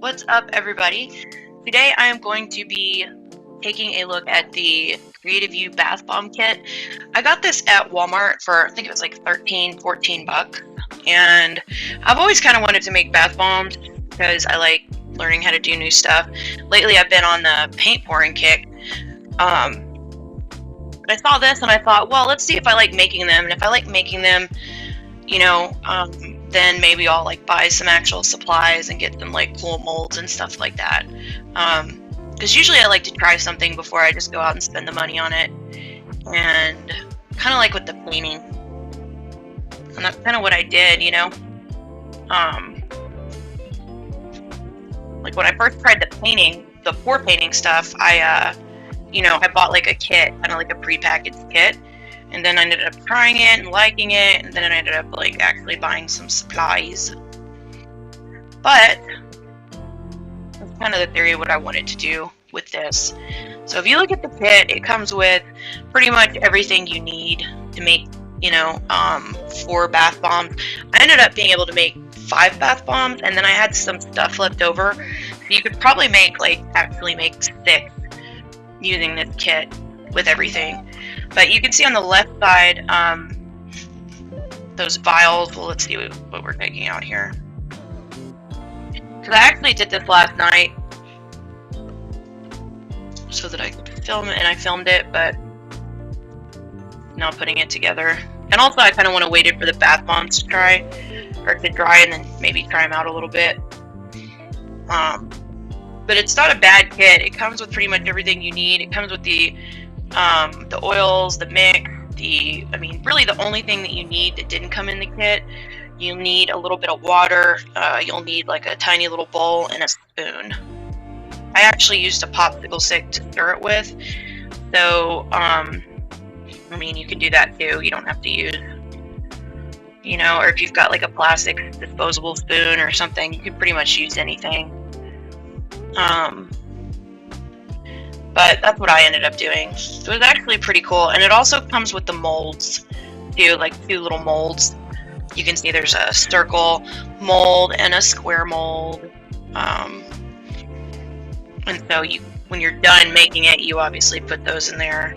What's up, everybody? Today I am going to be taking a look at the Creative You bath bomb kit. I got this at Walmart for, I think it was like 13, 14 bucks. And I've always kind of wanted to make bath bombs because I like learning how to do new stuff. Lately I've been on the paint pouring kick. But I saw this and I thought, well, let's see if I like making them. And if I like making them, then maybe I'll like buy some actual supplies and get some like cool molds and stuff like that. Because usually I like to try something before I just go out and spend the money on it. And kind of like with the painting. And that's kind of what I did, like when I first tried the painting, the pour painting stuff, I bought like a kit, kind of like a prepackaged kit. And then I ended up trying it and liking it, and then I ended up like actually buying some supplies. But that's kind of the theory of what I wanted to do with this. So if you look at the kit, it comes with pretty much everything you need to make, 4 bath bombs. I ended up being able to make 5 bath bombs, and then I had some stuff left over. So you could probably actually make 6 using this kit with everything. But you can see on the left side, those vials. Well, let's see what we're taking out here. Because I actually did this last night so that I could film it, and I filmed it, but now I'm putting it together. And also I kind of want to wait for the bath bombs to dry, and then maybe try them out a little bit. But it's not a bad kit. It comes with pretty much everything you need. It comes with the oils, the mix, really the only thing that you need that didn't come in the kit. You'll need a little bit of water. You'll need like a tiny little bowl and a spoon. I actually used a popsicle stick to stir it with. So, you can do that too. You don't have to use, or if you've got like a plastic disposable spoon or something, you can pretty much use anything. But that's what I ended up doing. So it was actually pretty cool. And it also comes with the molds too, like 2 little molds. You can see there's a circle mold and a square mold. And so when you're done making it, you obviously put those in there.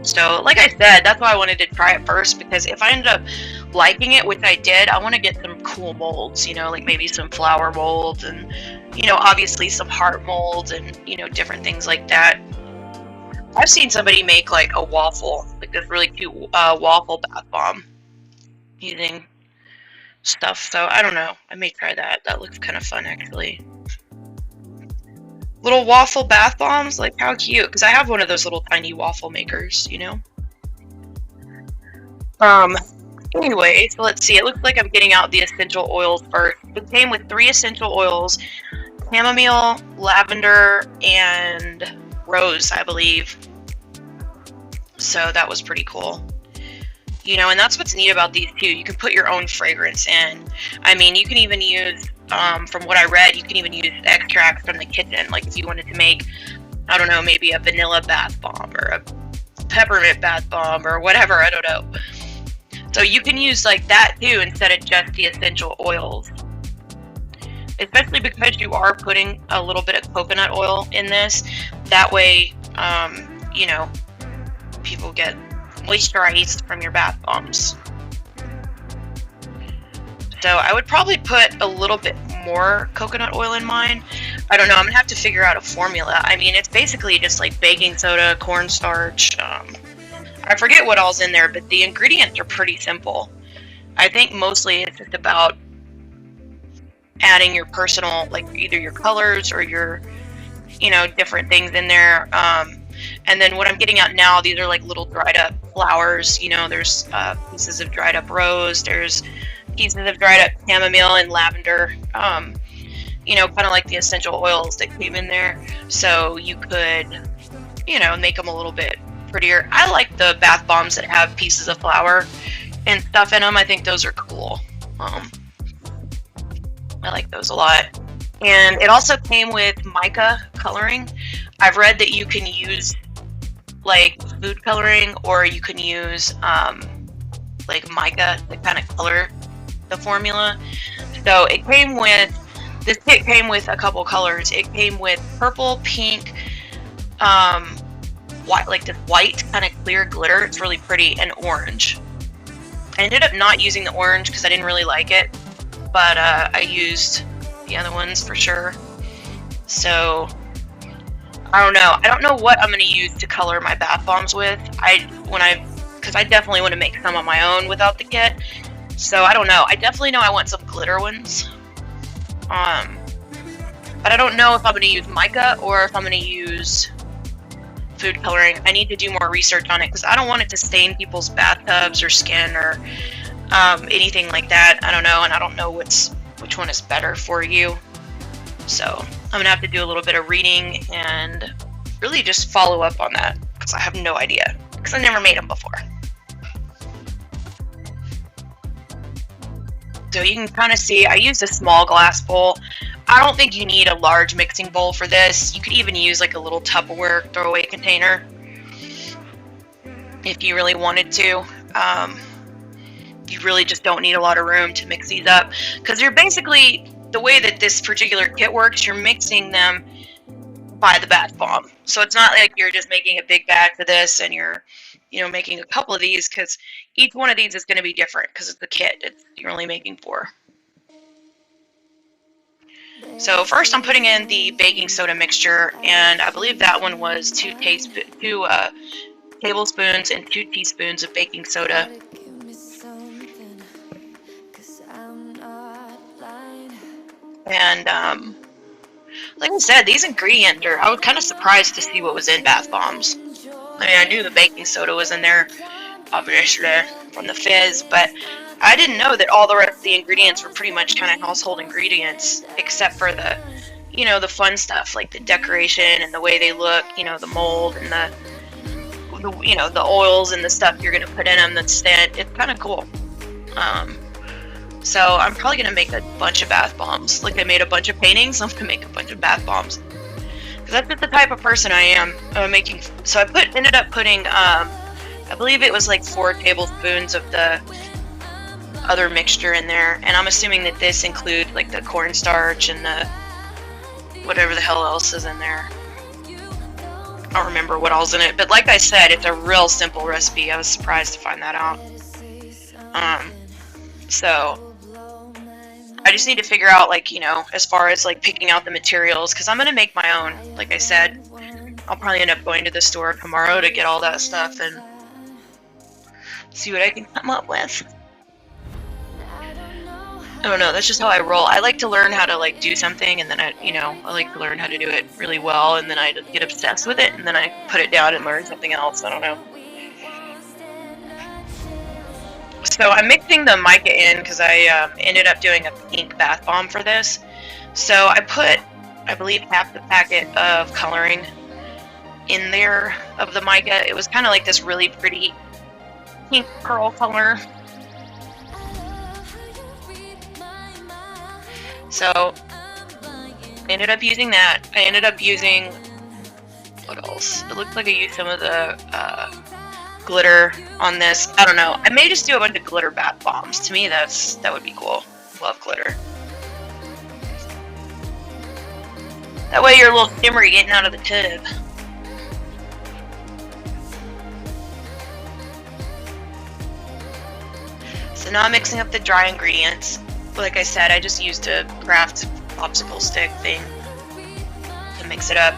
So like I said, that's why I wanted to try it first, because if I ended up liking it, which I did, I want to get some cool molds, like maybe some flower molds and, obviously some heart molds and, different things like that. I've seen somebody make like a waffle, like this really cute waffle bath bomb using stuff. So I don't know. I may try that. That looks kind of fun, actually. Little waffle bath bombs, like how cute, because I have one of those little tiny waffle makers, Anyway, so let's see. It looks like I'm getting out the essential oils first. It came with 3 essential oils: chamomile, lavender, and rose, I believe. So that was pretty cool. And that's what's neat about these too. You can put your own fragrance in. You can even use, from what I read, you can even use extracts from the kitchen. Like if you wanted to make, I don't know, maybe a vanilla bath bomb or a peppermint bath bomb or whatever, I don't know. So you can use like that too instead of just the essential oils. Especially because you are putting a little bit of coconut oil in this. That way, people get moisturized from your bath bombs. So I would probably put a little bit more coconut oil in mine. I don't know. I'm gonna have to figure out a formula. It's basically just like baking soda, cornstarch. I forget what all's in there, but the ingredients are pretty simple. I think mostly it's just about adding your personal, like either your colors or your, different things in there. And then what I'm getting at now, these are like little dried up flowers. There's pieces of dried up rose. There's pieces of dried up chamomile and lavender. Kind of like the essential oils that came in there. So you could, make them a little bit prettier. I like the bath bombs that have pieces of flower and stuff in them. I think those are cool. I like those a lot. And it also came with mica coloring. I've read that you can use like food coloring, or you can use like mica to kind of color the formula. So it came with This kit came with a couple colors. It came with purple, pink, white, like this white kind of clear glitter. It's really pretty, and orange. I ended up not using the orange because I didn't really like it, but I used the other ones for sure. So I don't know. I don't know what I'm going to use to color my bath bombs with. Because I definitely want to make some on my own without the kit. So I don't know. I definitely know I want some glitter ones. But I don't know if I'm going to use mica or if I'm going to use food coloring. I need to do more research on it because I don't want it to stain people's bathtubs or skin or anything like that. I don't know, and I don't know which one is better for you. So I'm going to have to do a little bit of reading and really just follow up on that because I have no idea because I never made them before. So you can kind of see I used a small glass bowl. I don't think you need a large mixing bowl for this. You could even use like a little Tupperware throwaway container if you really wanted to. You really just don't need a lot of room to mix these up because you're basically, the way that this particular kit works, you're mixing them by the bath bomb. So it's not like you're just making a big batch of this and you're, making a couple of these, because each one of these is going to be different because it's the kit you're only making 4. So first I'm putting in the baking soda mixture, and I believe that one was 2 tablespoons and 2 teaspoons of baking soda. And like I said, these ingredients I was kind of surprised to see what was in bath bombs. I mean, I knew the baking soda was in there, obviously, from the fizz, but I didn't know that all the rest of the ingredients were pretty much kind of household ingredients, except for the, the fun stuff, like the decoration and the way they look, the mold and the oils and the stuff you're going to put in them. It's kind of cool. So I'm probably going to make a bunch of bath bombs. Like I made a bunch of paintings, I'm going to make a bunch of bath bombs. Because that's just the type of person I am. So I ended up putting, I believe it was like 4 tablespoons of the other mixture in there. And I'm assuming that this includes like the cornstarch and the whatever the hell else is in there. I don't remember what all's in it. But like I said, it's a real simple recipe. I was surprised to find that out. So I just need to figure out, like, as far as like picking out the materials, because I'm going to make my own. Like I said, I'll probably end up going to the store tomorrow to get all that stuff and see what I can come up with. I don't know, that's just how I roll. I like to learn how to like do something, and then I like to learn how to do it really well, and then I get obsessed with it, and then I put it down and learn something else. I don't know. So I'm mixing the mica in because I ended up doing a pink bath bomb for this. So I put, I believe, half the packet of coloring in there of the mica. It was kind of like this really pretty pink pearl color. So I ended up using that. I ended up using, what else? It looked like I used some of the glitter on this. I don't know. I may just do a bunch of glitter bath bombs. To me, that would be cool. Love glitter. That way you're a little shimmery getting out of the tub. So now I'm mixing up the dry ingredients. Like I said, I just used a craft popsicle stick thing to mix it up.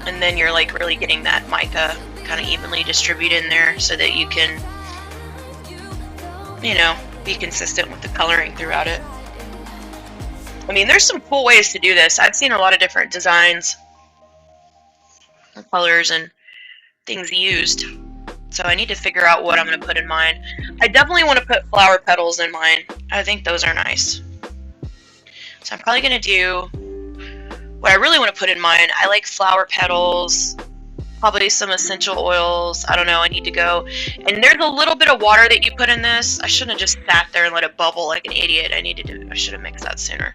And then you're like really getting that mica kind of evenly distributed in there so that you can, be consistent with the coloring throughout it. I mean, there's some cool ways to do this. I've seen a lot of different designs, colors, and things used. So I need to figure out what I'm going to put in mine. I definitely want to put flower petals in mine. I think those are nice. So I'm probably going to do what I really want to put in mine. I like flower petals, probably some essential oils. I don't know, I need to go. And there's a little bit of water that you put in this. I shouldn't have just sat there and let it bubble like an idiot. I should have mixed that sooner.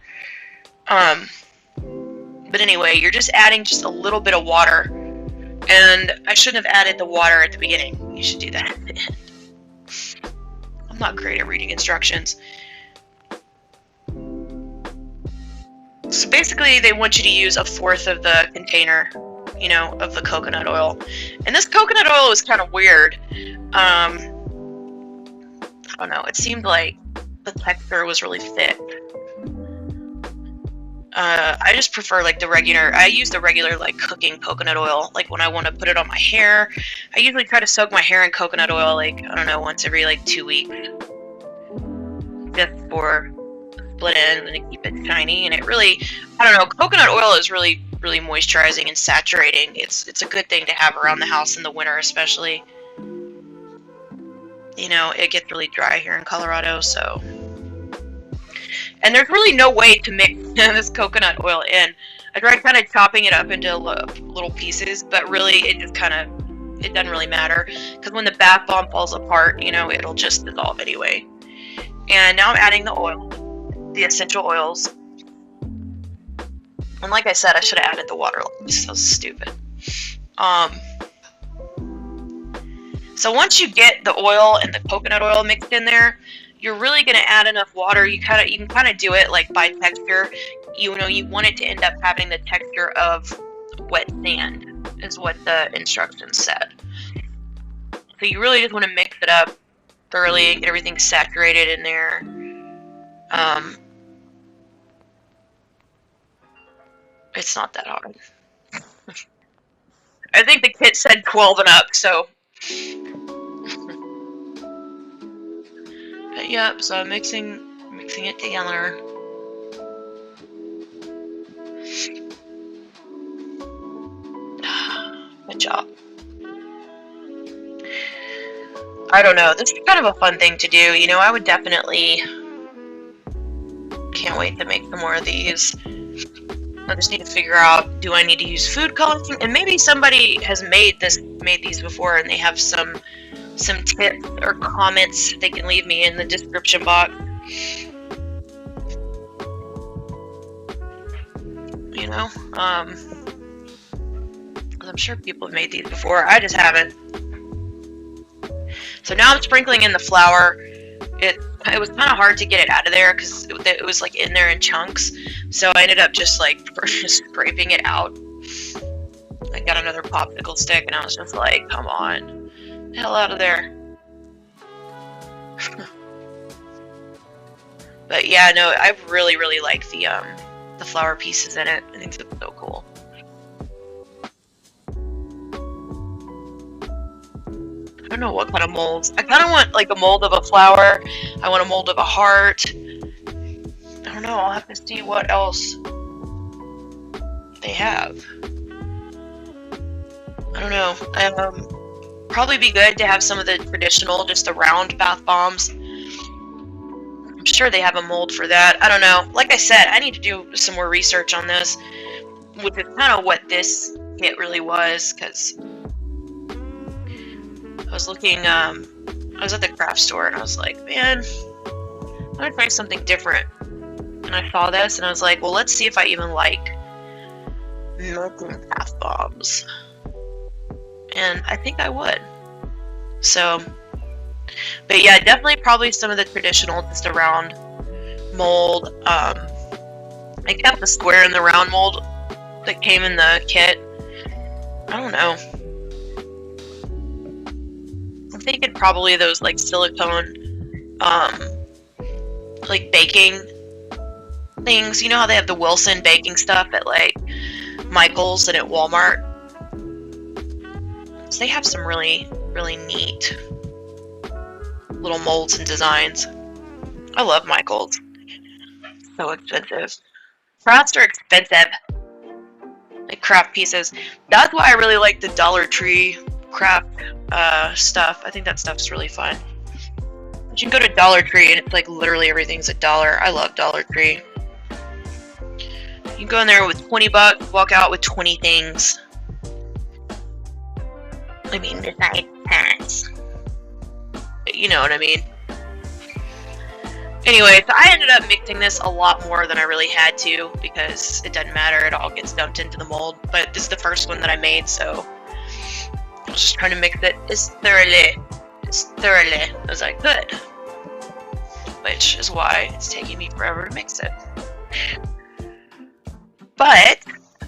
But anyway, you're just adding just a little bit of water. And I shouldn't have added the water at the beginning. You should do that at the end. I'm not great at reading instructions. So basically, they want you to use 1/4 of the container, you know, of the coconut oil. And this coconut oil is kind of weird. I don't know. It seemed like the texture was really thick. I just prefer like the regular. I use the regular like cooking coconut oil. Like when I want to put it on my hair, I usually try to soak my hair in coconut oil. Like I don't know, once every like 2 weeks, just for split ends and to keep it shiny. And it really, I don't know. Coconut oil is really moisturizing and saturating. It's a good thing to have around the house in the winter, especially. You know, it gets really dry here in Colorado, so. And there's really no way to mix this coconut oil in. I tried kind of chopping it up into little pieces, but really it just kind of, it doesn't really matter. Because when the bath bomb falls apart, you know, it'll just dissolve anyway. And now I'm adding the oil, the essential oils. And like I said, I should have added the water. This is so stupid. So once you get the oil and the coconut oil mixed in there, you're really going to add enough water. You can kind of do it like by texture. You know, you want it to end up having the texture of wet sand, is what the instructions said. So you really just want to mix it up thoroughly and get everything saturated in there. It's not that hard. I think the kit said 12 and up, so. But yep, so I'm mixing it together. Good job. I don't know, this is kind of a fun thing to do. You know, I would definitely, can't wait to make some more of these. I just need to figure out, do I need to use food coloring? And maybe somebody has made these before and they have some tips or comments they can leave me in the description box. You know, I'm sure people have made these before. I just haven't. So now I'm sprinkling in the flour. It was kind of hard to get it out of there because it was like in there in chunks. So I ended up just like scraping it out. I got another popsicle stick and I was just like, come on, the hell out of there. But yeah, no, I really like the flour pieces in it. I think it's so cool. I don't know what kind of molds. I kind of want like a mold of a flower. I want a mold of a heart. I don't know. I'll have to see what else they have. I don't know. Probably be good to have some of the traditional, just the round bath bombs. I'm sure they have a mold for that. I don't know. Like I said, I need to do some more research on this, which is kind of what this kit really was, because I was looking, I was at the craft store and I was like, man, I'm gonna try something different. And I saw this and I was like, well, let's see if I even like making bath bombs. And I think I would. So, but yeah, definitely probably some of the traditional, just a round mold. I kept the square and the round mold that came in the kit. I don't know. I'm thinking probably those like silicone, like baking things. You know how they have the Wilson baking stuff at like Michael's and at Walmart? So they have some really neat little molds and designs. I love Michael's. So expensive. Crafts are expensive. Like craft pieces. That's why I really like the Dollar Tree craft stuff. I think that stuff's really fun. But you can go to Dollar Tree and it's like literally everything's $1. I love Dollar Tree. You can go in there with 20 bucks, walk out with 20 things. I mean, besides tax. You know what I mean. Anyway, so I ended up mixing this a lot more than I really had to, because it doesn't matter, it all gets dumped into the mold. But this is the first one that I made, so I was just trying to mix it as thoroughly as I could. Which is why it's taking me forever to mix it. But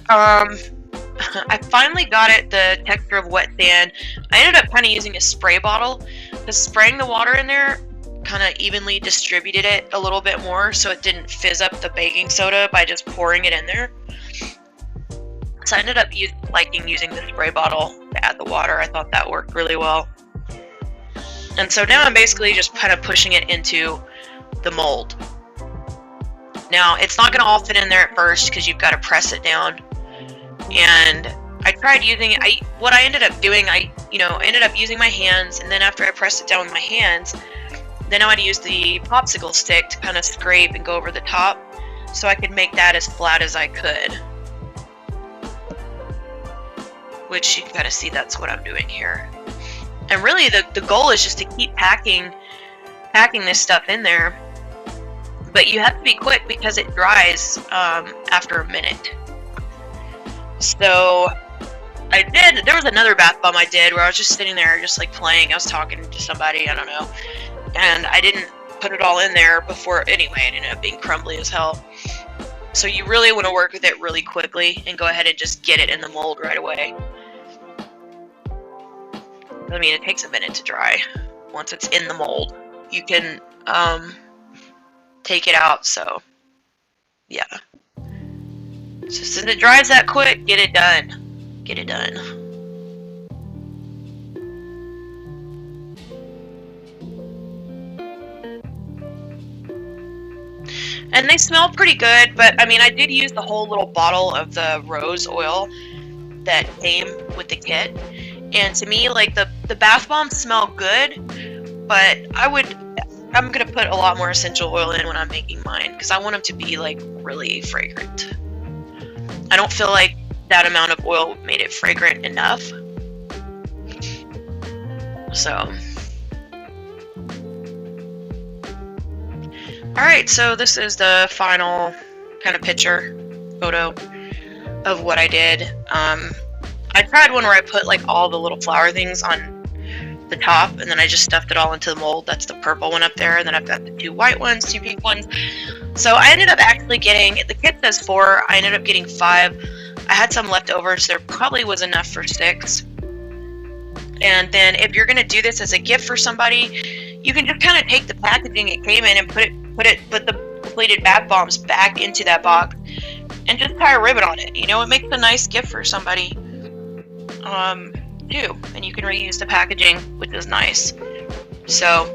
I finally got it the texture of wet sand. I ended up kind of using a spray bottle, because spraying the water in there kind of evenly distributed it a little bit more, so it didn't fizz up the baking soda by just pouring it in there. So I ended up liking using the spray bottle to add the water. I thought that worked really well. And so now I'm basically just kind of pushing it into the mold. Now, it's not going to all fit in there at first because you've got to press it down. And I tried using it. What I ended up doing, I ended up using my hands, and then after I pressed it down with my hands, then I would use the popsicle stick to kind of scrape and go over the top, so I could make that as flat as I could. Which you can kind of see that's what I'm doing here. And really the goal is just to keep packing this stuff in there. But you have to be quick because it dries after a minute. So there was another bath bomb I did where I was just sitting there just like playing. I was talking to somebody, I don't know. And I didn't put it all in there before, anyway, it ended up being crumbly as hell. So you really want to work with it really quickly and go ahead and just get it in the mold right away. I mean, it takes a minute to dry. Once it's in the mold, you can take it out, so yeah. So since it dries that quick, get it done. Get it done. And they smell pretty good, but I mean, I did use the whole little bottle of the rose oil that came with the kit. And to me, like, the bath bombs smell good, but I'm gonna put a lot more essential oil in when I'm making mine, because I want them to be, like, really fragrant. I don't feel like that amount of oil made it fragrant enough. So. Alright, so this is the final kind of photo of what I did. I tried one where I put like all the little flower things on the top, and then I just stuffed it all into the mold. That's the purple one up there, and then I've got the 2 white ones, 2 pink ones. So I ended up actually getting, the kit says 4, I ended up getting 5. I had some left over, so there probably was enough for 6. And then if you're going to do this as a gift for somebody, you can just kind of take the packaging it came in and put the completed bath bombs back into that box and just tie a ribbon on it. You know, it makes a nice gift for somebody too, and you can reuse the packaging, which is nice. So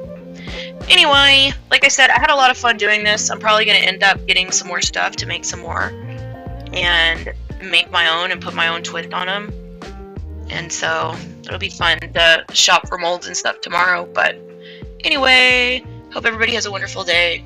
anyway, like I said, I had a lot of fun doing this. I'm probably going to end up getting some more stuff to make some more and make my own and put my own twist on them. And so it'll be fun to shop for molds and stuff tomorrow. But anyway, hope everybody has a wonderful day.